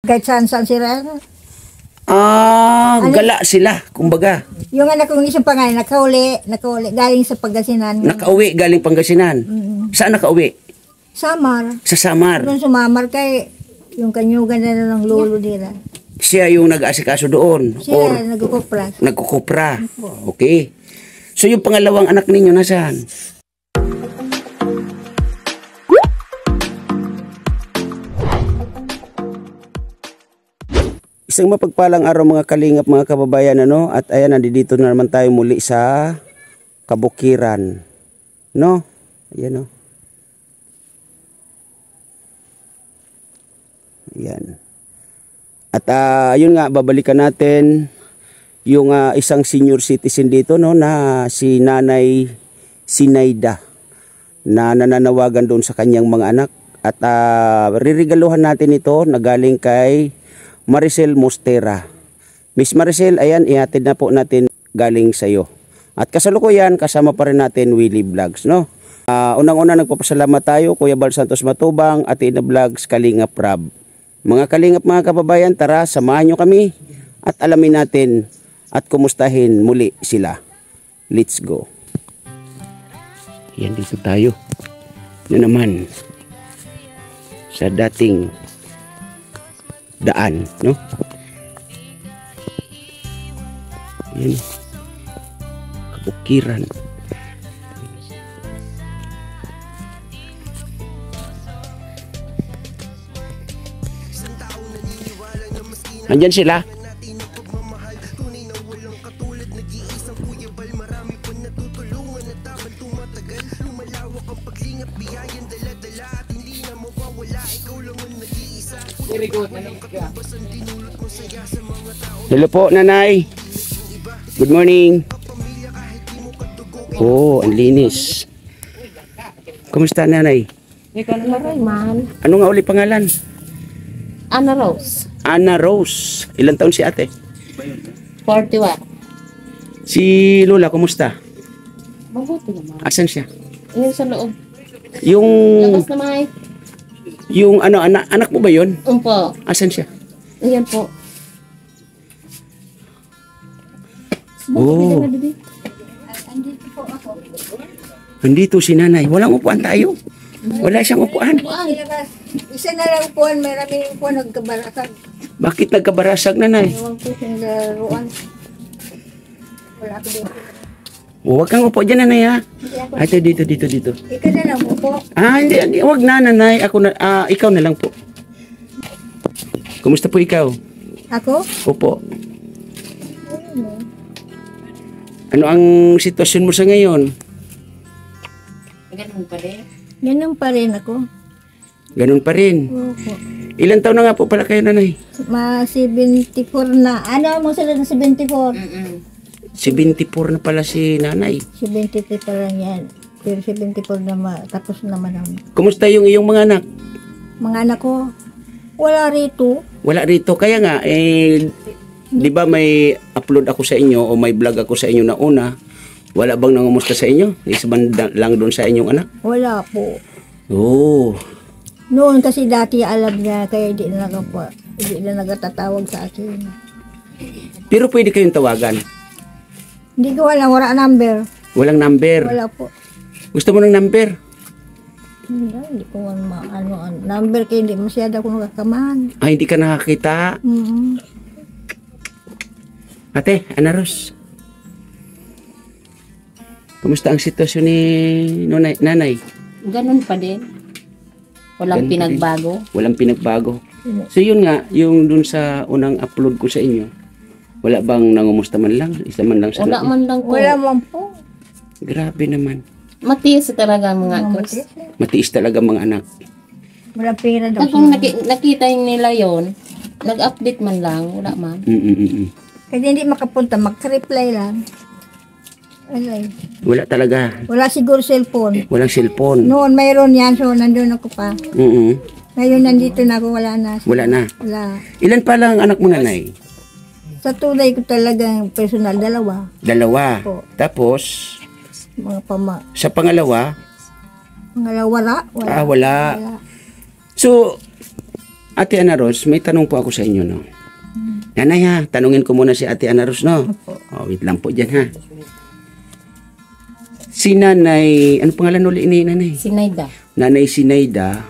Kahit saan sila. Gala sila, kumbaga. Yung anak kong isang pangalan, nakauwi, galing sa Pangasinan. Nakauwi galing Pangasinan. Saan nakauwi? Samar. Sa Samar. Doon sumamar kay yung kanyugan na ng lolo nila. Siya yung nag-aasikaso doon? Siya nagkukupra. Nagkukupra. Okay. So yung pangalawang anak ninyo nasaan? Isang mapagpalang araw mga kalingap, mga kababayan, ano? At ayan, nandito na naman tayo muli sa Kabukiran, no? Ayan, no? Ayan. At ayun nga, babalikan natin yung isang senior citizen dito, no, na si Nanay Sinaida, na nananawagan doon sa kanyang mga anak. At ririgaluhan natin ito na galing kay Maricel Mostera. Miss Maricel, ayan, ihatid na po natin galing sa iyo. At kasalukuyan, kasama pa rin natin Willie Vlogs, no? Unang-una, nagpapasalamat tayo, Kuya Bal Santos Matubang, Athena Vlogs, Kalingap Rab. Mga kalingap, mga kababayan, tara, samahan nyo kami at alamin natin at kumustahin muli sila. Let's go. Yan, dito tayo. Na naman sa dating daan, no? Yan. Kabukiran. Andyan sila. Hello po, Nanay. Good morning. Oh, ang linis. Kumusta, Nanay? Ano nga uli pangalan? Ana Rose. Ana Rose. Ilang taon si ate? 41. Si Lola, kumusta? Mabuti naman. Asan siya? Yung sa loob. Yung... Labas na may. Yung ano, anak mo ba yun? Po. Asan siya? Ayan po. Oh. Nandito si Nanay. Walang upuan tayo. Wala siyang upuan. Isa na lang upuan, maraming upuan nagkabarasag. Bakit nagkabarasag, Nanay? Ewan ko siyang laruan. Wala ko dito. Huwag kang upo dyan, Nanay, ha? Ate, dito. Ikaw na lang upo. Hindi. Huwag na, Nanay. Ikaw na lang po. Kumusta po ikaw? Ako? Opo. Ano ang sitwasyon mo sa ngayon? Ganun pa rin. Ganun pa rin ako. Ganun pa rin. Opo. Ilan taon na nga po pala kayo, Nanay? 74 na. Ano mo sila na 74? 74 na pala si Nanay. 73 pa lang yan. Pero 74 na tapos naman ang Kumusta yung iyong mga anak? mga anak ko. Wala rito. Wala rito. Kaya nga, di ba may upload ako sa inyo o may vlog ako sa inyo na una? Wala bang nangumusta sa inyo? Isa lang doon sa inyong anak? Wala po. Oo. Noon kasi dati alam niya kaya hindi na nagatatawag sa akin. Pero pwede kayong tawagan. Hindi ko alam, wala number. Walang number. Wala po. Gusto mo ng number? Hindi ko number kaya hindi masyado ako nakakaman. Hindi ka nakakita. Ate, Ana Rose. Kumusta ang sitwasyon ni Nanay? Ganun pa din. Walang Ganun pa pinagbago. Walang pinagbago. So yun nga, yung dun sa unang upload ko sa inyo, wala bang nangumusta man lang? Isa man lang sa Wala man lang po. Wala man po. Grabe naman. Matiis talaga mga kurs. Matiis talaga mga anak. Wala pera daw. Kung nakita nila yon, nag-update man lang. Wala man. Kasi hindi makapunta, mag-reply lang. Wala talaga. Wala siguro cellphone. Walang cellphone. Noon mayroon yan, so nandun ako pa. Ngayon nandito na ako, wala na. Wala na. Wala. Ilan pa lang anak mo, Nanay? Sa tunay ko talagang personal, dalawa. Dalawa. Po. Tapos, Mga sa pangalawa? wala. Wala. So, Ate Ana Ros, may tanong po ako sa inyo, no? Nanay ha, tanungin ko muna si Ate Ana Ros, no? Oh, wait lang po dyan, ha? Si Nanay, ano pangalan ulit ni Nanay? Sinayda. Nanay Sinayda,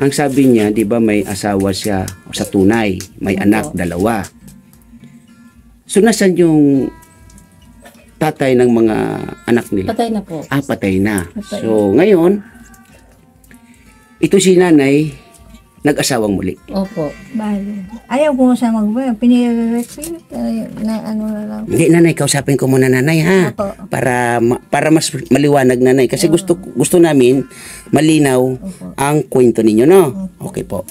ang sabi niya, di ba may asawa siya sa tunay, may anak, 2. So, nasan yung tatay ng mga anak nila? Patay na po. Patay na. Patay. So, ngayon, ito si Nanay, nag-asawang muli. Opo. Bali. Ayaw ko sa magbayo. Pinire-receive. Na ano na lang. Hindi, Nanay, kausapin ko muna, Nanay, ha? Opo. Para mas maliwanag, Nanay. Kasi gusto namin malinaw ang kwento ninyo, no? Okay po.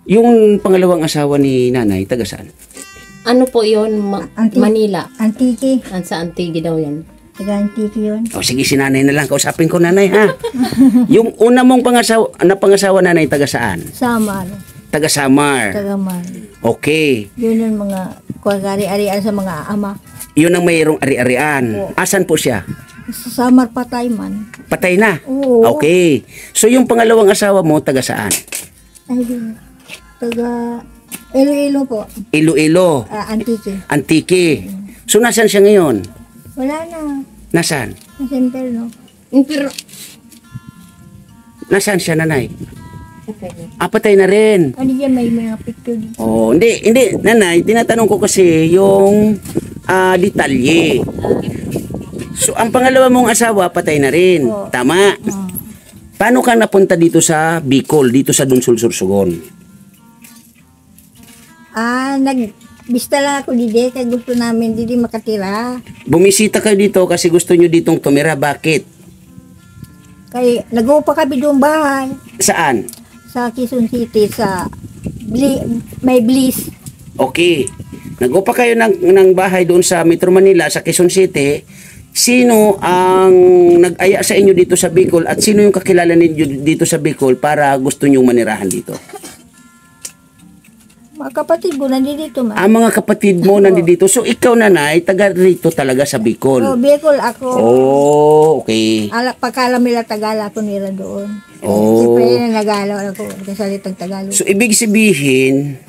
Yung pangalawang asawa ni Nanay, taga saan? Ano po yun? Antique. Manila. Antiki. Sa Antique daw yan. Taga Antiki yun. O sige, si Nanay na lang. Kausapin ko, Nanay, ha? Yung una mong pangasawa, Nanay, taga saan? Samar. Taga Samar. Taga Man. Okay. Yun yung mga kwagari-arian sa mga ama. Yun ang mayroong ari-arian. Asan po siya? Sa Samar patay man. Patay na? Oo. Okay. So, yung pangalawang asawa mo, taga saan? Ay, yun. Taga Iloilo po. Iloilo. Antiki. Antique. So, nasan siya ngayon? Wala na. Nasaan? Nasa impyerno. Pero, Nasaan siya, Nanay? Patay na rin. Ano yan, may mga picture dito. Oh, hindi, Nanay, tinatanong ko kasi yung detalye. So, ang pangalawa mong asawa, patay na rin. Oo. Tama. Paano ka napunta dito sa Bicol, dito sa Dunsol, Sorsogon? Nagbista lang ako didi, kaya gusto namin didi makatira. Bumisita kayo dito kasi gusto nyo ditong tumira. Bakit? Kaya nag-upa kami doon bahay Saan? sa Quezon City, sa may Bliss. Okay. Nag-upa kayo ng bahay doon sa Metro Manila, sa Quezon City. Sino ang nag-aya sa inyo dito sa Bicol at sino yung kakilala ninyo dito sa Bicol para gusto nyong manirahan dito? Mga kapatid ko nandito man. Ang mga kapatid mo nandito. So, ikaw, Nanay, taga rito talaga sa Bicol. Bicol ako. Oh, okay. Pagkalam nila Tagala ako nila doon. Oh. Siyempre nagalaw ako sa salitang Tagalog. So, ibig sabihin,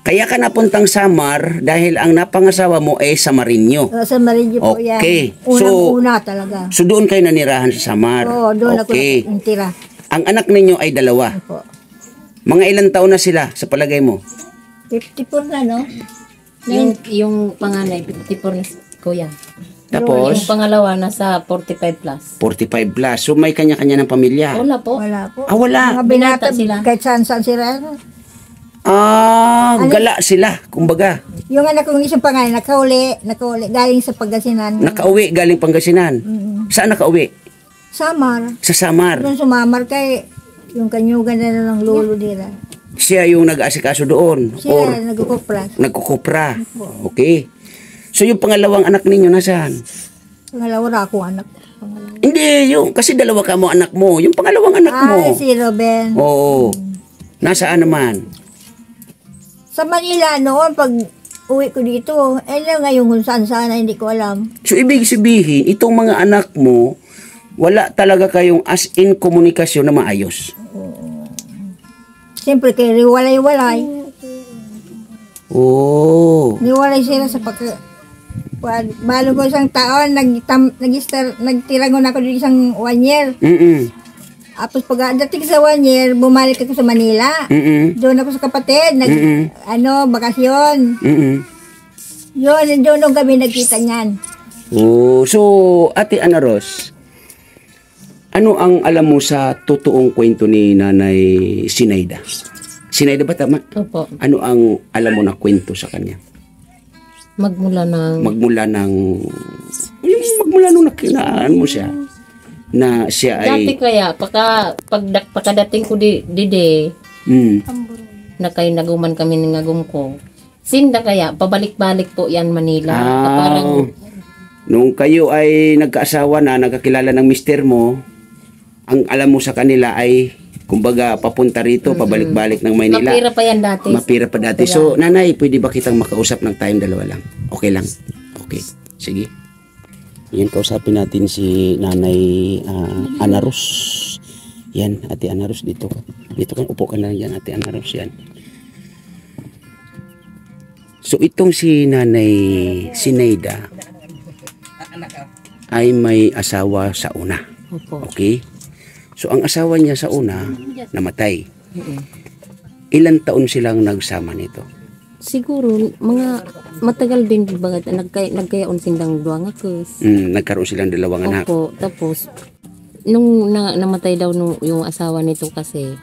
kaya ka napuntang Samar dahil ang napangasawa mo ay Samarinyo. Sa Marinyo po yan. Okay. Unang-una talaga. So, doon kayo nanirahan sa Samar. Oo, doon ako Okay. nakintira. Ang anak ninyo ay 2. Po. Mga ilang taon na sila sa palagay mo? 54 na, no? yung panganay, 54 na kuya. Tapos, Yung pangalawa, nasa 45 plus. 45 plus. So, may kanya-kanya ng pamilya. Wala po. Wala po. Wala. Mga binata Binata sila. kahit saan sila. Gala sila, kumbaga. Yung anak kong isang pangalan, nakauli, galing sa Pangasinan. Nakauwi galing Pangasinan. Saan nakauwi? Samar. Sa Samar. Doon sumamar kay yung kanyugan na ng lolo nila. Siya yung nag-asikaso doon. Siya Or nagkukupras. nagkukupra. Okay. So yung pangalawang anak ninyo nasaan? Pangalawa ako anak. Pangalawa. Hindi, yung kasi 2 ka mo anak mo. Yung pangalawang anak mo. Ay, si Ruben. Oo. Nasaan naman? Sa Manila noon, pag uwi ko dito, lang ngayon kung saan sana, hindi ko alam. So ibig sabihin, itong mga anak mo, wala talaga kayong as in komunikasyon na maayos. Siyempre, kay riwalay-walay. Oh. Niwalay sila sa balo ko isang taon, nagtirangon ako dito isang 1 year. Tapos pagdating sa 1 year, bumalik ako sa Manila. Doon ako sa kapatid, bakasyon. Yun, doon kami nagkita niyan. Oh, so Ate Ana Ros, ano ang alam mo sa totoong kwento ni Nanay Sinayda? Sinayda ba tama? Opo. Ano ang alam mo na kwento sa kanya? Magmula nung nakinaan mo siya na siya Dati ay kaya, pagkadating ko dide, na kayo naguman kami ng ngagum ko. Sinda kaya, pabalik-balik po yan Manila. Parang, nung kayo ay nagkaasawa na, nagkakilala ng mister mo, ang alam mo sa kanila ay, kumbaga, papunta rito, pabalik-balik ng Maynila. mapira pa yan dati. Mapira pa dati. So, Nanay, pwede ba kitang makausap ng tayong 2 lang? Okay lang? Okay. Sige. Yan, kausapin natin si Nanay Ana Ros. Yan, Ate Anaros, dito ka. Dito ka, upo ka na yan, Ate Anaros, yan. So, itong si Nanay Sinaida ay may asawa sa una. Opo. Okay? So, ang asawa niya sa una, namatay. Ilan taon silang nagsama nito? Siguro, mga matagal din bagat nagkayaon sindang duwa nga kus. Nagkaroon silang dalawang anak. Opo, tapos nung namatay daw yung asawa nito kasi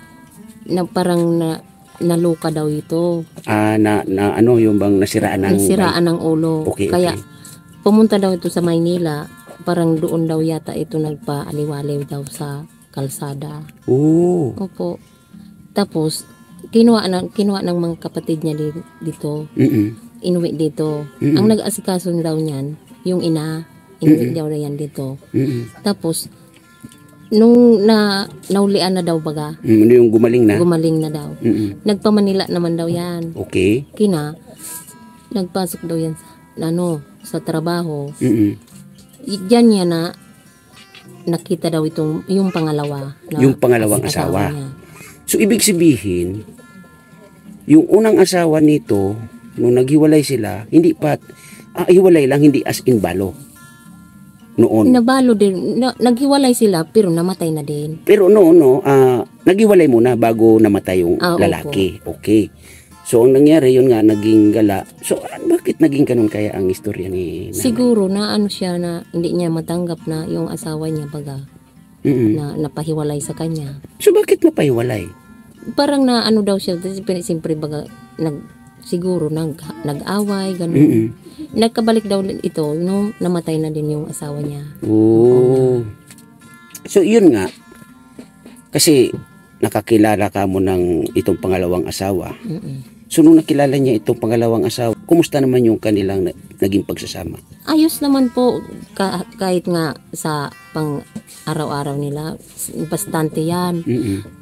parang naluka daw ito. Ano yung bang nasiraan ng ulo. Okay, Kaya okay. pumunta daw ito sa Maynila, parang doon daw yata ito nagpaaliwaliw daw sa kalsada. Oo. Opo. Tapos kinuha ng mga kapatid niya dito. Inuwi dito. Ang nag-asikaso daw niyan, yung ina, inuwi daw na yan dito. Tapos nung naulian na daw baga. Yung gumaling na? Gumaling na daw. Nagpa-Manila naman daw yan. Okay. Nagpasok daw yan sa trabaho. Diyan niya nakita daw yung pangalawa. Yung pangalawang asawa. Niya. So, ibig sabihin, yung unang asawa nito, nung naghiwalay sila, hindi pa, hiwalay lang, hindi as in balo. Noon. Nabalo din. Naghiwalay sila, pero namatay na din. Pero naghiwalay muna bago namatay yung lalaki. Opo. Okay. So, ang nangyari, yun nga, naging gala. So, bakit naging ganun kaya ang istorya ni Nanay? Siguro na siya na hindi niya matanggap na yung asawa niya baga. Na napahiwalay sa kanya. So, bakit napahiwalay? Parang daw siya, siyempre baga, siguro nag-away, ganun. Nagkabalik daw ito nung namatay na din yung asawa niya. Oh. So, yun nga. Kasi, nakakilala ka mo ng itong pangalawang asawa. So, nung nakilala niya itong pangalawang asawa, kumusta naman yung kanilang naging pagsasama? Ayos naman po, kahit nga sa pang araw-araw nila, bastante yan.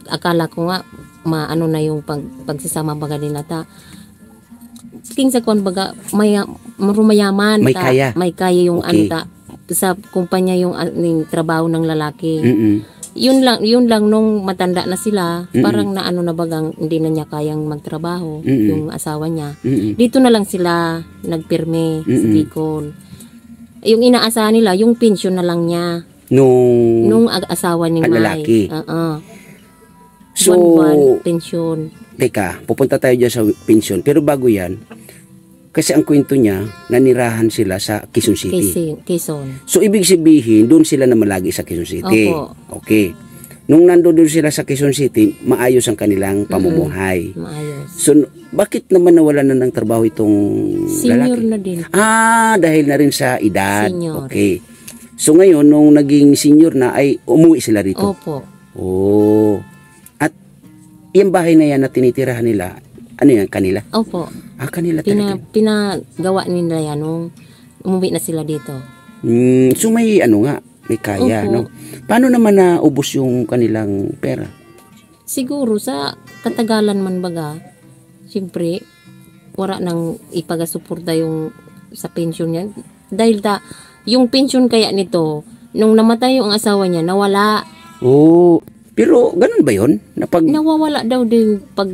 Akala ko nga, maano na yung pagsasama baga nila king sa kon baga, mayaman. May kaya. May kaya yung okay. Sa kumpanya yung trabaho ng lalaki. Yun lang nung matanda na sila, parang na bagang hindi na niya kayang magtrabaho, yung asawa niya. Dito na lang sila nagpirme sa Bicol. Yung inaasahan nila, yung pension na lang niya. Nung asawa ni May. Lalaki. So, buwan-buwan, pension. Teka, pupunta tayo dyan sa pension. Pero bago yan, kasi ang kwento niya, nanirahan sila sa Quezon City. Quezon. So, ibig sabihin, doon sila naman lagi sa Quezon City. Opo. Okay. Nung nandoon sila sa Quezon City, maayos ang kanilang pamumuhay. Maayos. So, bakit naman nawala na ng trabaho itong Senior lalaki? na din. Dahil na rin sa edad. Senior. Okay. So, ngayon, nung naging senior na, ay umuwi sila rito. Opo. Oh. At yung bahay na yan na tinitirahan nila, ano yan, kanila? Opo. Kanila talaga. Pinagawa nila yan nung umuwi na sila dito. So may may kaya, Opo. no? Paano naman naubos yung kanilang pera? Siguro sa katagalan man baga, siyempre, wala nang ipagasuporta yung sa pension niya. Dahil yung pension kaya nito, nung namatay yung asawa niya, nawala. Pero ganun ba yun? Nawawala daw din pag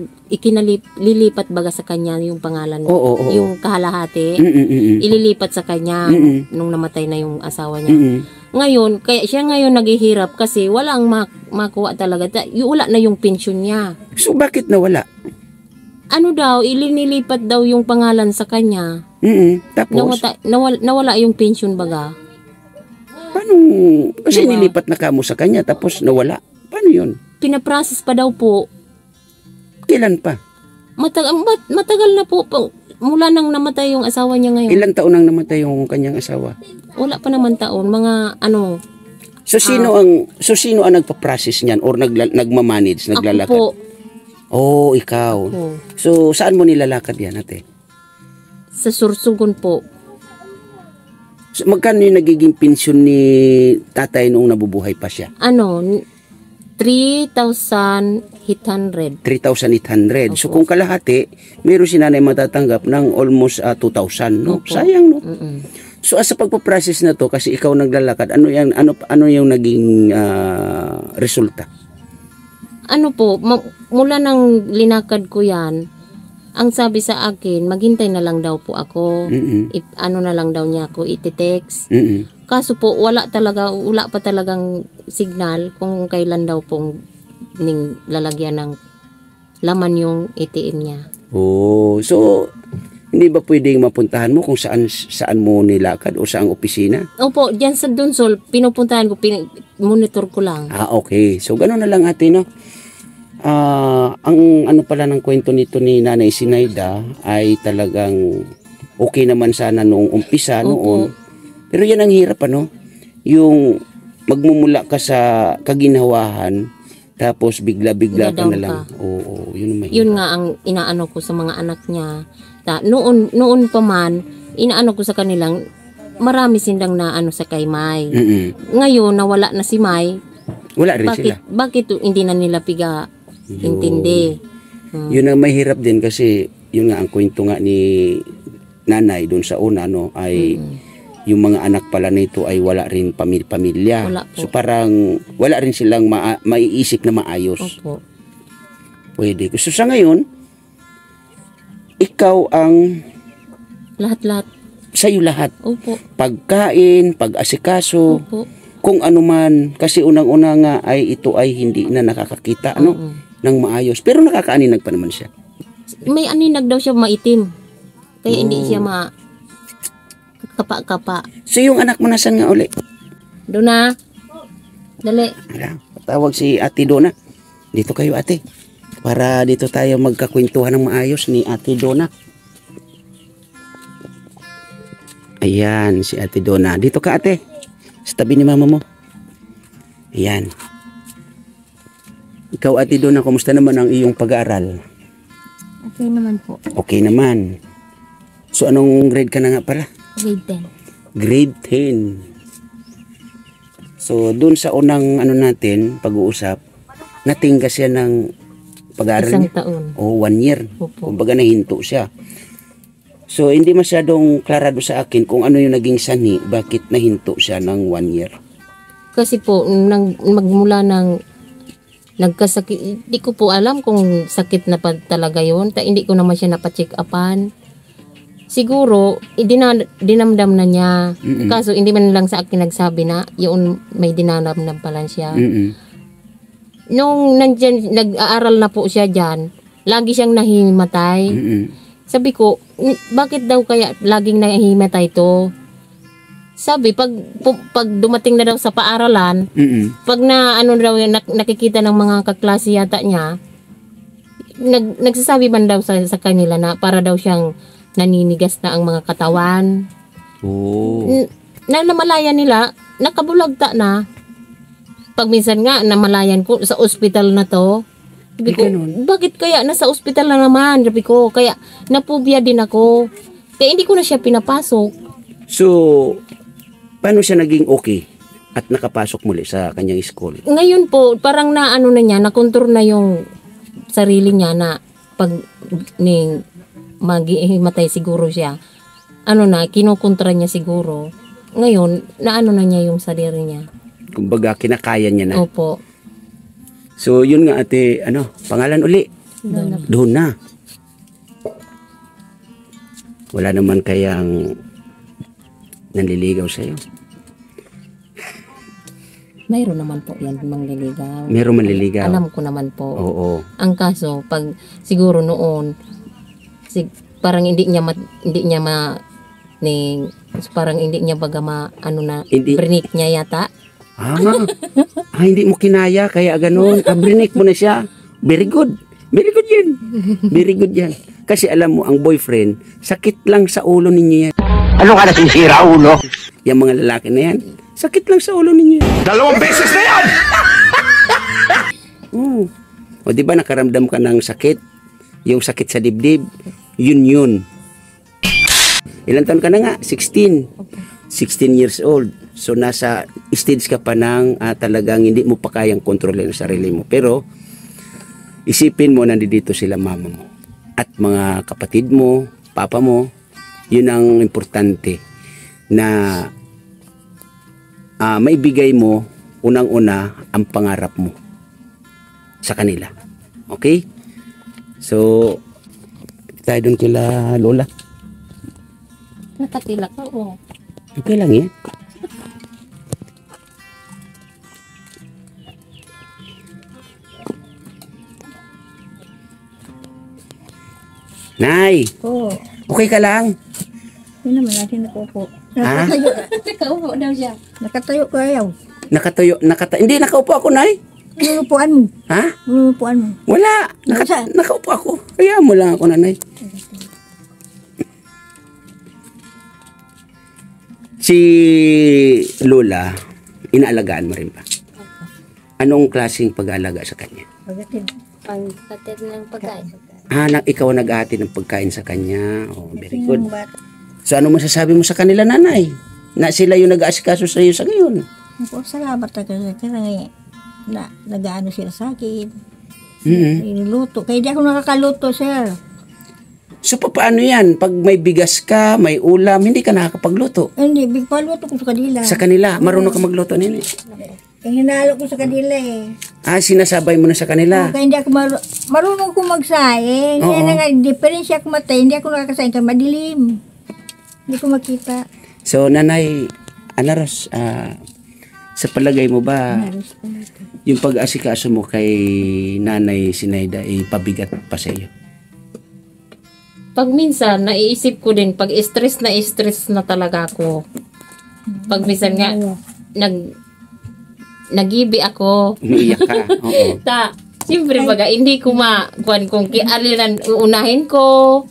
lilipat baga sa kanya yung pangalan, yung kahalahati, ililipat sa kanya nung namatay na yung asawa niya. Ngayon, kaya siya ngayon naghihirap kasi walang makuha talaga. Wala na yung pension niya. So bakit nawala? Ilinilipat daw yung pangalan sa kanya. Tapos? Nawala yung pension baga. Paano? Kasi nilipat na kamo sa kanya tapos nawala. Paano yun? Pinaprocess pa daw po. Kailan pa? Matagal na po. Mula nang namatay yung asawa niya ngayon. Ilan taon nang namatay yung kanyang asawa? Wala pa naman taon. Mga So sino ang nagpa-process niyan or nagmamanage, naglalakad? Ako po. Ikaw. Ako. So saan mo nilalakad yan, ate? Sa Sursugon po. So, magkano yung nagiging pensyon ni tatay noong nabubuhay pa siya? 3,800. 3,800. So kung kalahati, meron si nanay matatanggap ng almost 2,000, no? Opo. Sayang, no? So sa pagpo-process na to, kasi ikaw naglalakad, ano yung naging resulta? ano po, mula nang linakad ko yan, ang sabi sa akin, maghintay na lang daw po ako. Ano na lang daw niya ako, iti-text. Kaso po, wala pa talagang signal kung kailan daw pong lalagyan ng laman yung ATM niya. Oh, so hindi ba pwedeng mapuntahan mo kung saan mo nilakad o saang opisina? Opo, diyan sa Dunsol, pinupuntahan ko, monitor ko lang. Okay. So gano'n na lang ate, no? Ang ano pala ng kwento nito ni Nanay Sinaida ay talagang okay naman sana noong umpisa noon. Pero yan ang hirap, ano? Yung magmumula ka sa kaginhawahan tapos bigla-bigla ka na lang. Oo, yun ang mahirap. Yun nga ang inaano ko sa mga anak niya. Noon pa man, inaano ko sa kanilang marami silang na ano sa kay May. Ngayon, nawala na si May. Wala rin sila. Bakit hindi na nila intindi? Yun ang mahirap din kasi yun nga ang kwento nga ni nanay doon sa una, no, ay yung mga anak pala nito ay wala rin pamilya. So parang wala rin silang maiisip na maayos. Opo. Pwede. So sa ngayon, ikaw ang lahat-lahat. Sa'yo lahat. Opo. Pagkain, pag-asikaso, Opo. kung ano man. Kasi unang-una nga ay ito ay hindi na nakakakita ng maayos. Pero nakakaaninag pa naman siya. May aninag daw siya maitim. Kaya hindi siya kapa-kapa. So yung anak mo nasan nga uli? Doon na. Dali. Patawag si Ate Donna. Dito kayo ate. Para dito tayo magkakwentuhan ng maayos ni Ate Donna. Ayan, si Ate Donna. Dito ka ate. Sa tabi ni mama mo. Ayan. Ikaw Ate Donna, kumusta naman ang iyong pag-aaral? Okay naman po. Okay naman. So anong grade ka na nga pala? Grade 10. Grade 10. So doon sa unang ano natin, pag-uusap, natingga siya ng pag-aaral Isang niya. taon. O 1 year. Opo. Kumbaga nahinto siya. So hindi masyadong klarado sa akin kung ano yung naging sanhi, bakit nahinto siya ng 1 year. Kasi po, magmula ng nagkasakit, hindi ko po alam kung sakit na pa talaga yun. Hindi ko naman siya napacheck upan. Siguro, dinamdam na niya. Kaso hindi man lang sa akin nagsabi na yun may dinamdam pala siya. Nung nag-aaral na po siya dyan, lagi siyang nahimatay. Sabi ko, bakit daw kaya laging nahimatay to? Sabi, pag dumating na daw sa paaralan, pag nakikita ng mga kaklase yata niya, nagsasabi man daw sa kanila na para daw siyang naninigas na ang mga katawan. Namalayan nila, nakabulagta na. Pag minsan nga, namalayan ko sa ospital na to. Sabi ko, bakit kaya nasa ospital na naman? Sabi ko, kaya napubya din ako. Kaya hindi ko na siya pinapasok. So, paano siya naging okay at nakapasok muli sa kanyang school? Ngayon po, parang nakontrol na yung sarili niya na pag maghihimatay siguro siya. Kinukontra niya siguro. Ngayon, na niya yung sarili niya. Kumbaga, kinakaya niya na. Opo. So, yun nga ate, pangalan uli? Donna. Wala naman kayang nanliligaw sa'yo? Mayroon naman po yan, mangliligaw. Meron manliligaw? Alam ko naman po. Oo. Ang kaso, pag siguro noon, parang hindi niya parang hindi niya baga brinik niya yata. Hindi mo kinaya, kaya ganun. Brinik mo na siya. Very good. Very good yan. Very good yan. Kasi alam mo, ang boyfriend, sakit lang sa ulo ninyo yan. Ano ka nasisira, ulo? Yung mga lalaki na yan, sakit lang sa ulo ninyo yan. 2 beses na yan! O diba nakaramdam ka ng sakit? Yung sakit sa dibdib, yun. Ilan taon ka na nga? 16. 16 years old. So nasa stage ka pa ng talagang hindi mo pa kayang kontrolin ang sarili mo. Pero isipin mo nandito sila mama mo at mga kapatid mo, papa mo. Yun ang importante na maibigay mo unang-una ang pangarap mo. sa kanila. Okay? So, tayo doon kila Lola. Nakatila ka, oh. Okay lang yan. Nay, Oo. okay ka lang? Yun naman natin nakupo. Ha? Nakatayo. Nakaupo daw siya. Nakatayo ka ayaw. Hindi, nakaupo ako, Nay. Lulupuan mo. Ha? Lulupuan mo. Wala. Saan? Nakaupo ako. Kaya mo lang ako, Nanay. Si Lola, inaalagaan mo rin ba? Anong klaseng pag-aalaga sa kanya? Pagdating. Pagkatid ng pagkain. Ikaw nag-aati ng pagkain sa kanya. Oh, very good. Yung bata. So, ano masasabi mo sa kanila, Nanay? Na sila yung nag-aasikaso sa iyo sa ngayon? Ako, salamat na kasi na nag-ano sila sa akin. Mhm. Niluluto. Kaya di ako nakakaluto, sir. So, paano yan? Pag may bigas ka, may ulam, hindi ka nakakapagluto. Hindi, bigpaluto ko sa kanila. Sa kanila, marunong ka magluto nini. Eh, hinalo ko sa kanila eh. Sinasabay mo na sa kanila. Kaya hindi ako marunong ko magsaing. Oo. Kaya na nga, diferensya ako matay. Hindi ako nakakasaing ka. Madilim. Hindi ko makita. So, Nanay, Anaros, sa palagay mo ba, yung pag-asikaso mo kay Nanay Sinaida ay pabigat pa sa iyo? Pag minsan, naiisip ko din, pag stress na talaga ako. Pag minsan nga, nagibi ako. Umiiyak ka. Oo. Siyempre baga, hindi ko kuan kung aliran uunahin ko.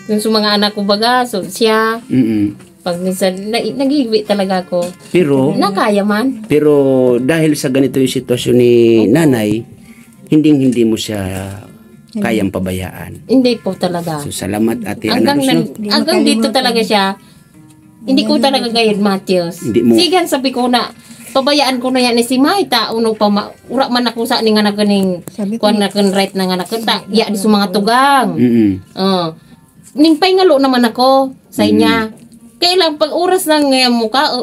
Yung sa mga anak ko baga, so siya. Mm-mm. Pag minsan, nagibi talaga ako. Pero, Nakaya man. pero dahil sa ganito yung sitwasyon ni Nanay, hindi mo siya kayang pabayaan. Hindi po talaga. So, salamat, Ate Hanggang, Anaros. No? hanggang dito talaga siya. Hindi ko talaga gayud, Matthews. Hindi mo- Sigan sabi ko na, pabayaan ko na yan ni si Maita. Uno pa, ura man ako sa ni nga nakaning, Sabi ko, kuan na kan right na nga nakita. Ya, di sa mga tugang. Mm-mm. Ning paingalo naman ako sa inya. Kailang pag oras ng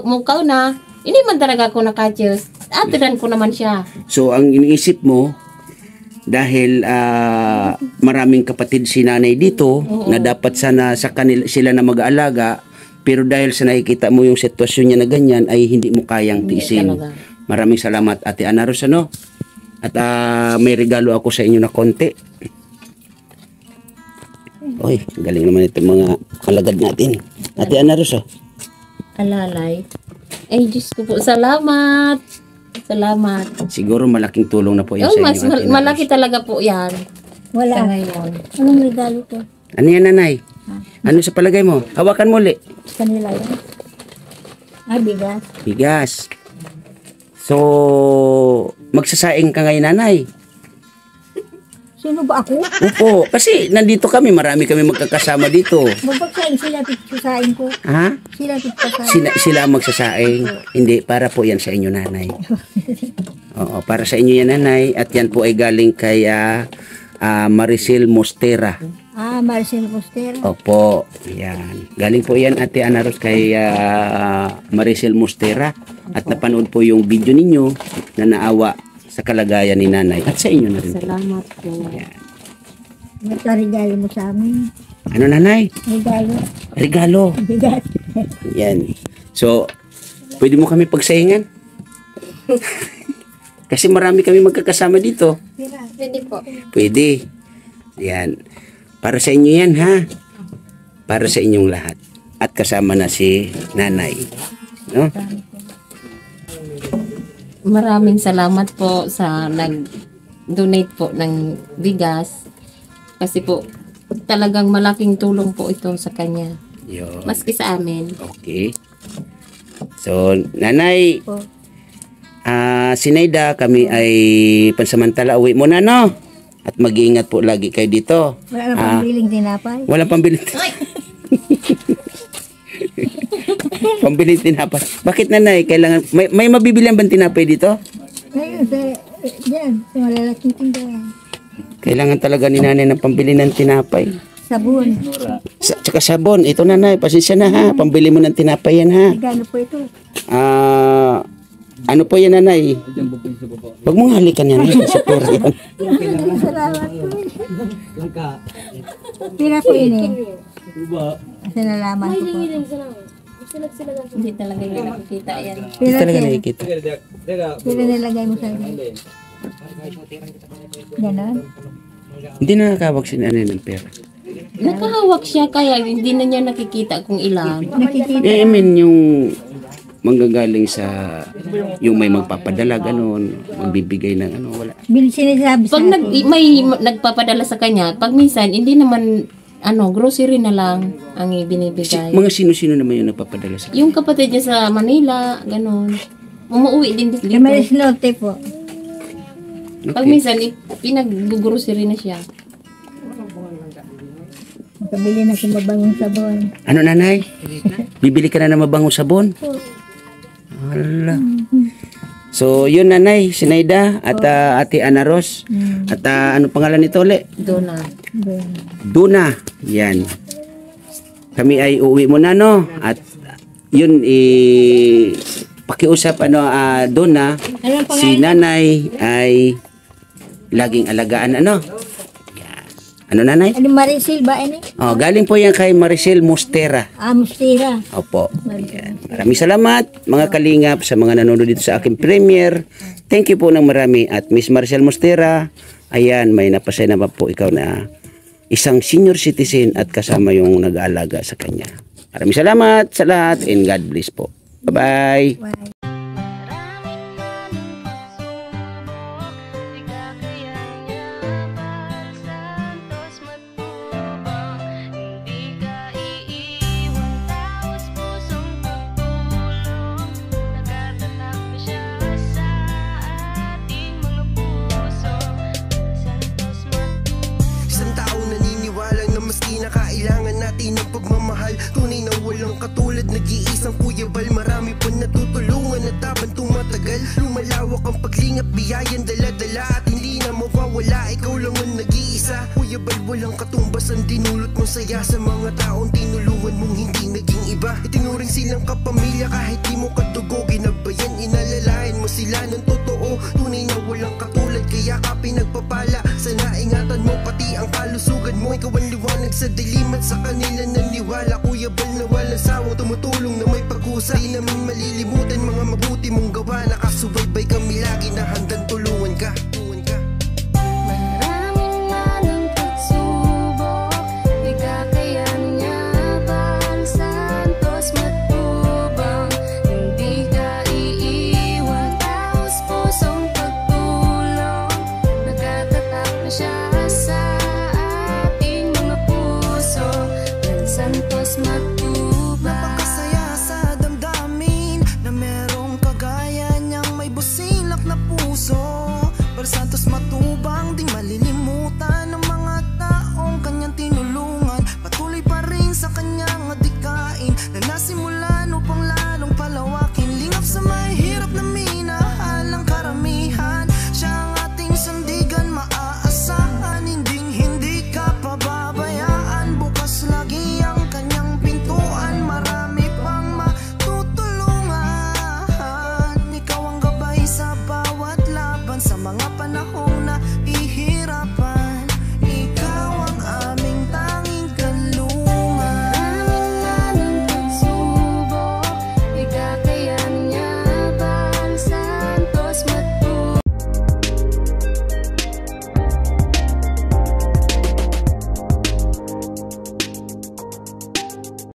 mukaw na, hindi man talaga ako nakachills. Atiran ko naman siya. So, ang iniisip mo, dahil maraming kapatid si nanay dito, na dapat sana sa kanila sila na mag-aalaga, pero dahil sa nakikita mo yung sitwasyon niya na ganyan, ay hindi mo kayang tiisin. talaga. Maraming salamat, Ate Anaros, ano? At may regalo ako sa inyo na konti. Oy, galing naman itong mga kalagad natin. Ate Anaros, oh. Alalay. Ay, Diyos ko po. Salamat. Salamat. Siguro malaking tulong na po yan Oh, sa mas inyo, Ate Anaros. malaki talaga po yan. Sa wala. ngayon. Anong regalo ko? Ano yan, Nanay? Ano sa palagay mo? Hawakan mo ulit. Sa kanila yan. Bigas. Bigas. So, magsasaing ka ngayon, Nanay. Sino ba ako? Opo, kasi nandito kami, marami kami magkakasama dito. Magpagsaing sila pagsasaing ko. Ha? Sila pagsasaing. Sila ang magsasaing. Hindi, para po yan sa inyo, Nanay. Oo, para sa inyo yan, Nanay. At yan po ay galing kay Maricel Mostera. Marcel Postero. Opo, yan. Galing po yan, Ate Anaros, kay Maricel Mostera. At napanood po yung video ninyo na naawa sa kalagayan ni Nanay. At sa inyo na rin po. Salamat po. Regalo mo sa amin. Ano, Nanay? Regalo. Regalo. Bigas. Yan. So, pwede mo kami pagsaingan? Kasi marami kami magkakasama dito. Pwede po. Pwede. Yan. Para sa inyo yan, ha? Para sa inyong lahat. At kasama na si Nanay. No? Maraming salamat po sa nag-donate po ng bigas. Kasi po, talagang malaking tulong po ito sa kanya. Yun. Maski sa amin. Okay. So, Nanay, Po. Sinaida, kami ay pansamantala uwi muna, no? At mag-iingat po lagi kayo dito. Wala na pambiling tinapay. Walang pambili. Pambili tinapay. Bakit, Nanay? Kailangan, may mabibilihan bang tinapay dito? Ngayon, diyan, sa malalaking tindahan. Kailangan talaga ni Nanay ng pambili ng tinapay. Sabon. Tsaka sabon. Ito, Nanay, pasensya na, ha? Pambili mo ng tinapay yan, ha? Regalo po ito. Ano po yan, nanay? Huwag mong halikan yan. Sa pera yan. Salamat po. Pira po yun eh. Kasi nalaman ko po. Hindi talaga yung nakikita yan. Hindi talaga nakikita. Pira nilagay mo sa ganon. Hindi nakakawag si nanay ng pera. Nakahawak siya kaya hindi na niya nakikita kung ilan. Nakikita. I mean, yung manggagaling sa yung may magpapadala, ganun, magbibigay ng ano, wala. Sinasabi sa Pag may nagpapadala sa kanya, pag minsan hindi naman grocery na lang ang ibinibigay. Mga sino-sino naman yung nagpapadala sa Yung kapatid niya sa Manila, ganun. Umuwi din dito. Kamaris Norte po. Pag minsan, pinag-grocery na siya. Makabili na kung mabangong sabon. Ano, nanay? Bibili ka na ng mabangong sabon? Hala. So, yun, nanay, si Naida at ate Ana Ros. At ano pangalan nito ulit? Doon na. Duna. Yan. Kami ay uuwi muna, no? At yun, pakiusap, Duna, si nanay ay laging alagaan, Yan. Ano, nanay? Ano Maricel ba ini? Oh, galing po yan kay Maricel Mostera. Mustira. Opo. Yan. Maraming salamat, mga kalingap, sa mga nanonood dito sa aking premiere. Thank you po ng marami. At Miss Maricel Mostera, ayan, may napasaya naman po ikaw na isang senior citizen at kasama yung nag-aalaga sa kanya. Maraming salamat sa lahat and God bless po. Bye-bye. Bye. Kailangan natin ng pagmamahal, tunay na walang katulad, nag-iisang Kuya Bal. Marami pa natutulungan at habang tumatagal, lumalawak ang paglingap, biyayan dala-dala at hindi na mawawala, ikaw lang ang nag-iisa. Kuya Bal, walang katumbas ang dinulot mong saya sa mga taong tinulungan mong hindi naging iba. Itinuring silang kapamilya kahit di mo kadugo, ginabayan, inalalayan mo sila ng totoo. Tunay na walang katulad, kaya ka pinagpapala. Sana ingatan mo pati ang kalusugan mo, ikaw ang liwanag sa dilim at sa kanila naniwala. Kuya Bal, na